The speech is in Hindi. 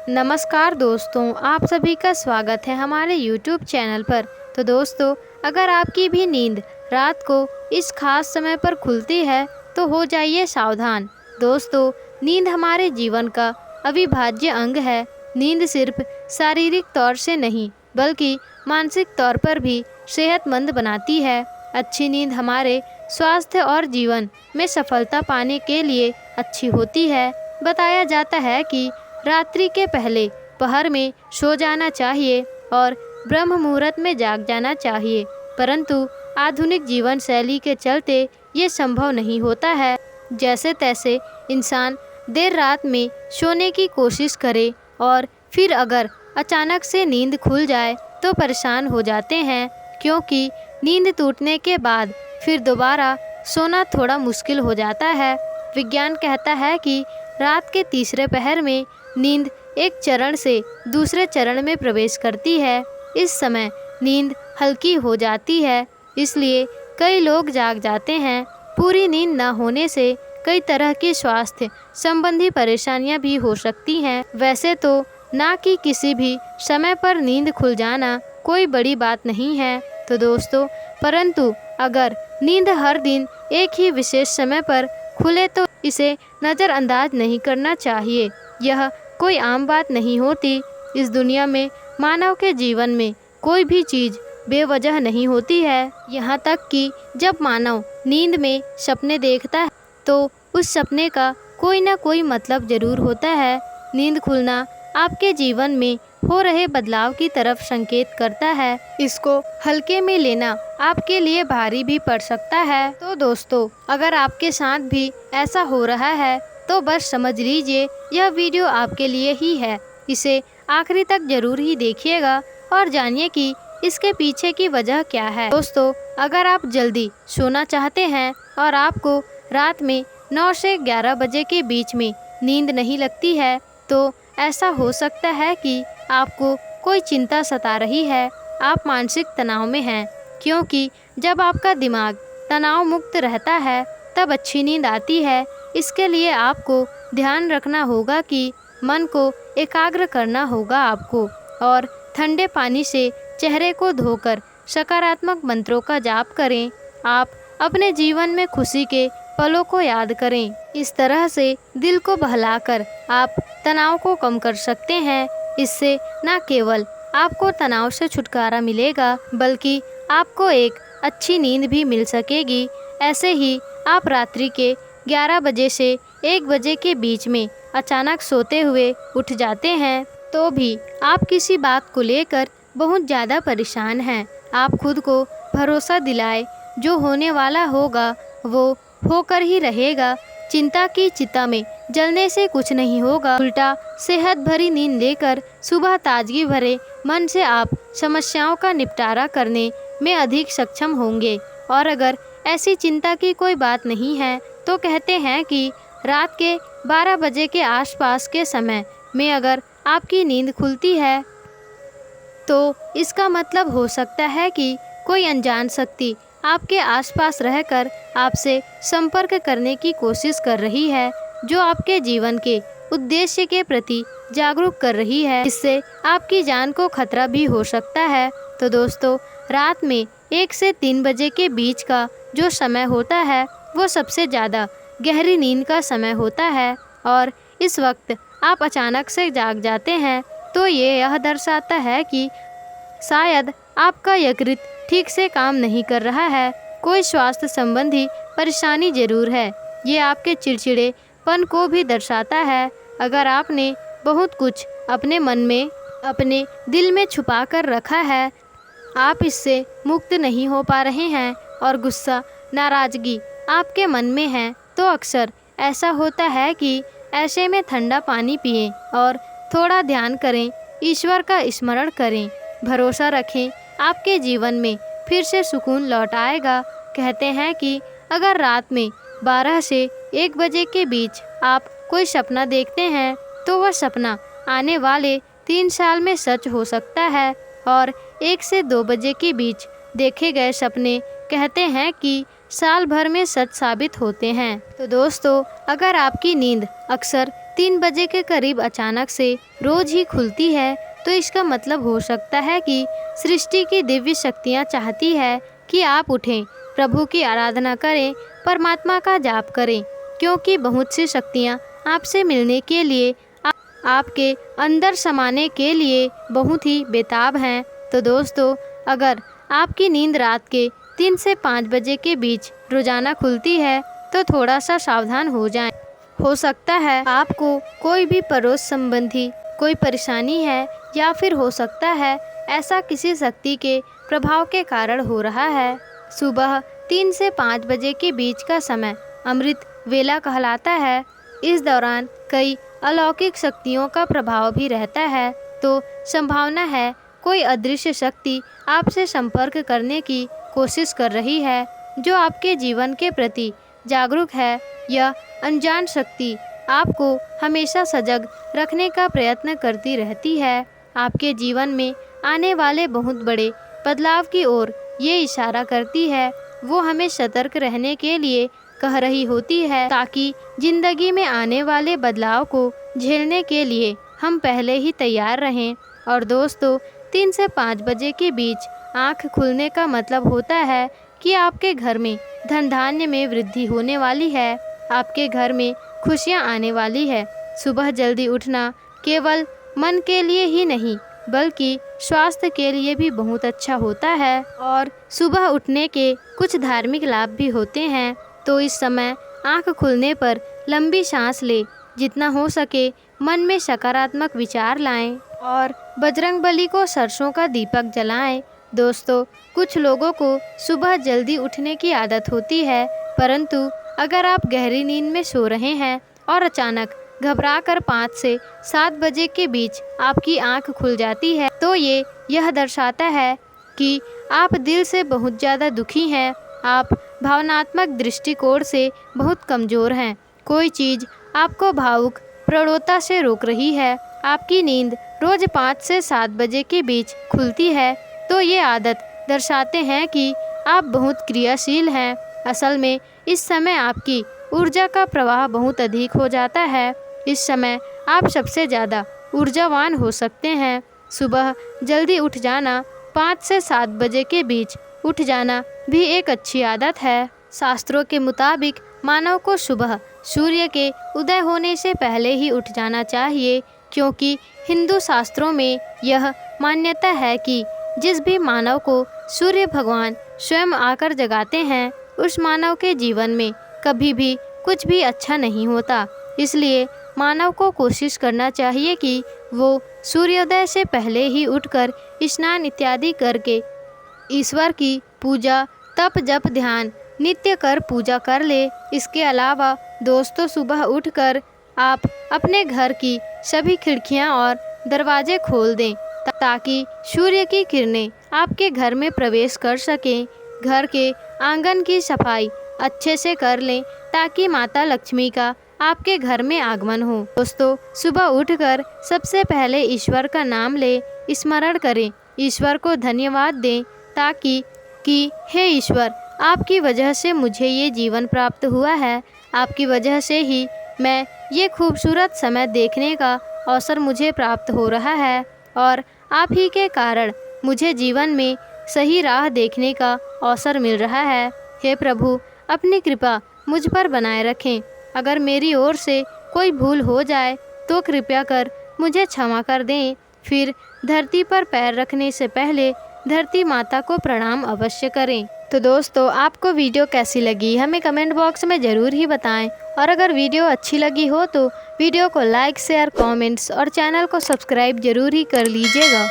नमस्कार दोस्तों, आप सभी का स्वागत है हमारे YouTube चैनल पर। तो दोस्तों, अगर आपकी भी नींद रात को इस खास समय पर खुलती है तो हो जाइए सावधान। दोस्तों, नींद हमारे जीवन का अविभाज्य अंग है। नींद सिर्फ शारीरिक तौर से नहीं बल्कि मानसिक तौर पर भी सेहतमंद बनाती है। अच्छी नींद हमारे स्वास्थ्य और जीवन में सफलता पाने के लिए अच्छी होती है। बताया जाता है कि रात्रि के पहले पहर में सो जाना चाहिए और ब्रह्म मुहूर्त में जाग जाना चाहिए, परंतु आधुनिक जीवन शैली के चलते ये संभव नहीं होता है। जैसे तैसे इंसान देर रात में सोने की कोशिश करे और फिर अगर अचानक से नींद खुल जाए तो परेशान हो जाते हैं, क्योंकि नींद टूटने के बाद फिर दोबारा सोना थोड़ा मुश्किल हो जाता है। विज्ञान कहता है कि रात के तीसरे पहर में नींद एक चरण से दूसरे चरण में प्रवेश करती है। इस समय नींद हल्की हो जाती है, इसलिए कई लोग जाग जाते हैं। पूरी नींद न होने से कई तरह की स्वास्थ्य संबंधी परेशानियां भी हो सकती हैं। वैसे तो ना कि किसी भी समय पर नींद खुल जाना कोई बड़ी बात नहीं है तो दोस्तों, परंतु अगर नींद हर दिन एक ही विशेष समय पर खुले तो इसे नज़रअंदाज नहीं करना चाहिए। यह कोई आम बात नहीं होती। इस दुनिया में मानव के जीवन में कोई भी चीज़ बेवजह नहीं होती है। यहाँ तक कि जब मानव नींद में सपने देखता है तो उस सपने का कोई ना कोई मतलब ज़रूर होता है। नींद खुलना आपके जीवन में हो रहे बदलाव की तरफ संकेत करता है। इसको हल्के में लेना आपके लिए भारी भी पड़ सकता है। तो दोस्तों, अगर आपके साथ भी ऐसा हो रहा है तो बस समझ लीजिए यह वीडियो आपके लिए ही है। इसे आखिरी तक जरूर ही देखिएगा और जानिए कि इसके पीछे की वजह क्या है। दोस्तों, अगर आप जल्दी सोना चाहते हैं और आपको रात में 9 से 11 बजे के बीच में नींद नहीं लगती है तो ऐसा हो सकता है कि आपको कोई चिंता सता रही है। आप मानसिक तनाव में हैं, क्योंकि जब आपका दिमाग तनाव मुक्त रहता है तब अच्छी नींद आती है। इसके लिए आपको ध्यान रखना होगा कि मन को एकाग्र करना होगा आपको, और ठंडे पानी से चेहरे को धोकर सकारात्मक मंत्रों का जाप करें। आप अपने जीवन में खुशी के पलों को याद करें। इस तरह से दिल को बहलाकर आप तनाव को कम कर सकते हैं। इससे न केवल आपको तनाव से छुटकारा मिलेगा बल्कि आपको एक अच्छी नींद भी मिल सकेगी। ऐसे ही आप रात्रि के 11 बजे से 1 बजे के बीच में अचानक सोते हुए उठ जाते हैं तो भी आप किसी बात को लेकर बहुत ज़्यादा परेशान हैं। आप खुद को भरोसा दिलाए, जो होने वाला होगा वो होकर ही रहेगा। चिंता की चिता में जलने से कुछ नहीं होगा, उल्टा सेहत भरी नींद लेकर सुबह ताजगी भरे मन से आप समस्याओं का निपटारा करने में अधिक सक्षम होंगे। और अगर ऐसी चिंता की कोई बात नहीं है तो कहते हैं कि रात के 12 बजे के आसपास के समय में अगर आपकी नींद खुलती है तो इसका मतलब हो सकता है कि कोई अनजान शक्ति आपके आसपास रहकर आपसे संपर्क करने की कोशिश कर रही है, जो आपके जीवन के उद्देश्य के प्रति जागरूक कर रही है। इससे आपकी जान को खतरा भी हो सकता है। तो दोस्तों, रात में 1 से 3 बजे के बीच का जो समय होता है वो सबसे ज़्यादा गहरी नींद का समय होता है, और इस वक्त आप अचानक से जाग जाते हैं तो यह दर्शाता है कि शायद आपका यकृत ठीक से काम नहीं कर रहा है। कोई स्वास्थ्य संबंधी परेशानी जरूर है। ये आपके चिड़चिड़ेपन को भी दर्शाता है। अगर आपने बहुत कुछ अपने मन में, अपने दिल में छुपा कर रखा है, आप इससे मुक्त नहीं हो पा रहे हैं और गुस्सा, नाराज़गी आपके मन में है, तो अक्सर ऐसा होता है कि ऐसे में ठंडा पानी पिएं और थोड़ा ध्यान करें, ईश्वर का स्मरण करें, भरोसा रखें, आपके जीवन में फिर से सुकून लौट आएगा। कहते हैं कि अगर रात में 12 से 1 बजे के बीच आप कोई सपना देखते हैं तो वह सपना आने वाले 3 साल में सच हो सकता है, और 1 से 2 बजे के बीच देखे गए सपने कहते हैं कि साल भर में सच साबित होते हैं। तो दोस्तों, अगर आपकी नींद अक्सर 3 बजे के करीब अचानक से रोज ही खुलती है तो इसका मतलब हो सकता है कि सृष्टि की दिव्य शक्तियाँ चाहती है कि आप उठें, प्रभु की आराधना करें, परमात्मा का जाप करें, क्योंकि बहुत सी शक्तियाँ आपसे मिलने के लिए, आपके अंदर समाने के लिए बहुत ही बेताब हैं। तो दोस्तों, अगर आपकी नींद रात के 3 से 5 बजे के बीच रोज़ाना खुलती है तो थोड़ा सा सावधान हो जाएं। हो सकता है आपको कोई भी पड़ोस संबंधी कोई परेशानी है, या फिर हो सकता है ऐसा किसी शक्ति के प्रभाव के कारण हो रहा है। सुबह 3 से 5 बजे के बीच का समय अमृत वेला कहलाता है। इस दौरान कई अलौकिक शक्तियों का प्रभाव भी रहता है, तो संभावना है कोई अदृश्य शक्ति आपसे संपर्क करने की कोशिश कर रही है, जो आपके जीवन के प्रति जागरूक है। यह अनजान शक्ति आपको हमेशा सजग रखने का प्रयत्न करती रहती है। आपके जीवन में आने वाले बहुत बड़े बदलाव की ओर ये इशारा करती है। वो हमें सतर्क रहने के लिए कह रही होती है, ताकि जिंदगी में आने वाले बदलाव को झेलने के लिए हम पहले ही तैयार रहें। और दोस्तों, 3 से 5 बजे के बीच आँख खुलने का मतलब होता है कि आपके घर में धन धान्य में वृद्धि होने वाली है, आपके घर में खुशियाँ आने वाली है। सुबह जल्दी उठना केवल मन के लिए ही नहीं, बल्कि स्वास्थ्य के लिए भी बहुत अच्छा होता है। और सुबह उठने के कुछ धार्मिक लाभ भी होते हैं। तो इस समय आँख खुलने पर लंबी सांस ले, जितना हो सके मन में सकारात्मक विचार लाएं और बजरंगबली को सरसों का दीपक जलाएं। दोस्तों, कुछ लोगों को सुबह जल्दी उठने की आदत होती है, परंतु अगर आप गहरी नींद में सो रहे हैं और अचानक घबराकर 5 से 7 बजे के बीच आपकी आंख खुल जाती है, तो यह दर्शाता है कि आप दिल से बहुत ज़्यादा दुखी हैं। आप भावनात्मक दृष्टिकोण से बहुत कमज़ोर हैं। कोई चीज़ आपको भावुक प्रवणता से रोक रही है। आपकी नींद रोज़ 5 से 7 बजे के बीच खुलती है, तो ये आदत दर्शाते हैं कि आप बहुत क्रियाशील हैं। असल में इस समय आपकी ऊर्जा का प्रवाह बहुत अधिक हो जाता है। इस समय आप सबसे ज़्यादा ऊर्जावान हो सकते हैं। सुबह जल्दी उठ जाना, 5 से 7 बजे के बीच उठ जाना भी एक अच्छी आदत है। शास्त्रों के मुताबिक मानव को सुबह सूर्य के उदय होने से पहले ही उठ जाना चाहिए, क्योंकि हिंदू शास्त्रों में यह मान्यता है कि जिस भी मानव को सूर्य भगवान स्वयं आकर जगाते हैं, उस मानव के जीवन में कभी भी कुछ भी अच्छा नहीं होता। इसलिए मानव को कोशिश करना चाहिए कि वो सूर्योदय से पहले ही उठकर स्नान इत्यादि करके ईश्वर की पूजा, तप, जप, ध्यान नित्य कर पूजा कर ले। इसके अलावा दोस्तों, सुबह उठकर आप अपने घर की सभी खिड़कियां और दरवाजे खोल दें, ताकि सूर्य की किरणें आपके घर में प्रवेश कर सकें। घर के आंगन की सफाई अच्छे से कर लें, ताकि माता लक्ष्मी का आपके घर में आगमन हो। दोस्तों, सुबह उठकर सबसे पहले ईश्वर का नाम ले, स्मरण करें, ईश्वर को धन्यवाद दें, ताकि हे ईश्वर, आपकी वजह से मुझे ये जीवन प्राप्त हुआ है। आपकी वजह से ही मैं ये खूबसूरत समय देखने का अवसर मुझे प्राप्त हो रहा है, और आप ही के कारण मुझे जीवन में सही राह देखने का अवसर मिल रहा है। हे प्रभु, अपनी कृपा मुझ पर बनाए रखें। अगर मेरी ओर से कोई भूल हो जाए तो कृपया कर मुझे क्षमा कर दें। फिर धरती पर पैर रखने से पहले धरती माता को प्रणाम अवश्य करें। तो दोस्तों, आपको वीडियो कैसी लगी हमें कमेंट बॉक्स में ज़रूर ही बताएं, और अगर वीडियो अच्छी लगी हो तो वीडियो को लाइक, शेयर, कमेंट्स और चैनल को सब्सक्राइब ज़रूर ही कर लीजिएगा।